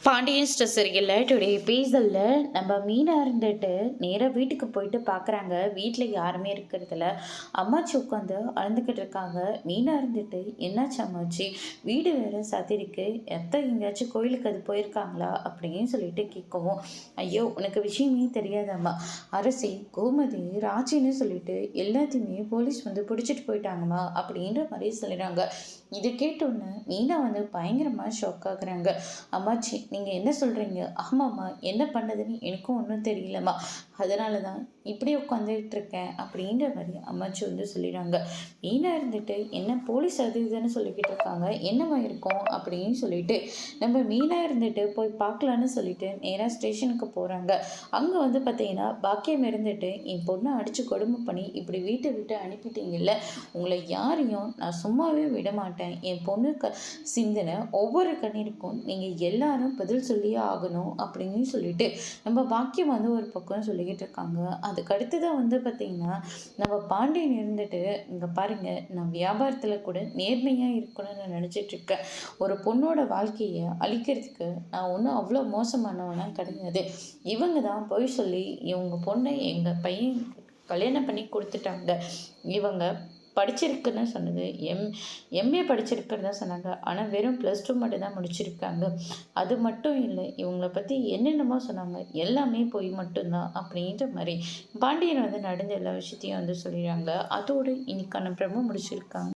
Pandian stress இருக்குல்ல today எபிசோடில் நம்ம மீனாக இருந்துட்டு நேராக வீட்டுக்கு போயிட்டு பார்க்குறாங்க. வீட்டில் யாருமே இருக்கிறதில்ல. அம்மாச்சி உட்காந்து அழுந்துக்கிட்டு இருக்காங்க. மீனாக இருந்துட்டு என்னாச்சு அம்மாச்சி, வீடு வேறு சாத்திருக்கு, எத்த எங்கேயாச்சும் கோயிலுக்கு அது போயிருக்காங்களா அப்படின்னு சொல்லிட்டு கேட்கவும், ஐயோ உனக்கு விஷயமே தெரியாதம்மா, அரசி கோமதி ராஜின்னு சொல்லிட்டு எல்லாத்தையுமே போலீஸ் வந்து பிடிச்சிட்டு போயிட்டாங்கம்மா அப்படின்ற மாதிரி சொல்லிடுறாங்க. இது கேட்டோன்னு மீனா வந்து பயங்கரமாக ஷாக் ஆகுறாங்க. அம்மாச்சி நீங்கள் என்ன சொல்கிறீங்க? ஆமாம்மா, என்ன பண்ணதுன்னு எனக்கும் ஒன்றும் தெரியலம்மா, அதனால தான் இப்படி உட்காந்துட்டு இருக்கேன் அப்படின்ற மாதிரி அம்மாச்சி வந்து சொல்லிடுறாங்க. மீனாக இருந்துட்டு என்ன போலீஸ் அது இதுன்னு சொல்லிக்கிட்டு இருக்காங்க, என்னவா இருக்கும் அப்படின்னு சொல்லிட்டு நம்ம மீனாக இருந்துட்டு போய் பார்க்கலான்னு சொல்லிட்டு நேராக ஸ்டேஷனுக்கு போகிறாங்க. அங்கே வந்து பார்த்தீங்கன்னா பாக்கியம் இருந்துட்டு என் பொண்ணை அடித்து கொடுமை பண்ணி இப்படி வீட்டை விட்டு அனுப்பிட்டீங்கல்ல, உங்களை யாரையும் நான் சும்மாவே விட மாட்டேன். என் பொண்ணுக்கு சிந்தின ஒவ்வொரு கண்ணீருக்கும் நீங்கள் எல்லாரும் பதில் சொல்லியே ஆகணும் அப்படின்னு சொல்லிட்டு நம்ம பாக்கியம் வந்து ஒரு பக்கம் சொல்லிக்கிட்டு இருக்காங்க. அதுக்கு அடுத்ததான் வந்து பார்த்திங்கன்னா நம்ம பாண்டியன் இருந்துட்டு, இங்கே பாருங்கள், நான் வியாபாரத்தில் கூட நேர்மையாக இருக்கணும்னு நான் நினச்சிட்ருக்கேன். ஒரு பொண்ணோட வாழ்க்கையை அழிக்கிறதுக்கு நான் ஒன்றும் அவ்வளோ மோசமானவனாம் கிடையாது. இவங்க தான் பொய் சொல்லி இவங்க பொண்ணை எங்கள் பையன் கல்யாணம் பண்ணி கொடுத்துட்டாங்க. இவங்க படிச்சிருக்குன்னு சொன்னது எம்ஏ படிச்சிருக்குன்னு தான் சொன்னாங்க. ஆனால் வெறும் +2 மட்டும் தான் முடிச்சிருக்காங்க. அது மட்டும் இல்லை, இவங்கள பற்றி என்னென்னமோ சொன்னாங்க, எல்லாமே பொய் மட்டும்தான் அப்படின்ற மாதிரி பாண்டியன் வந்து நடந்த எல்லா விஷயத்தையும் வந்து சொல்லிடுறாங்க. அதோடு இன்னைக்கான பிரமோ முடிச்சிருக்காங்க.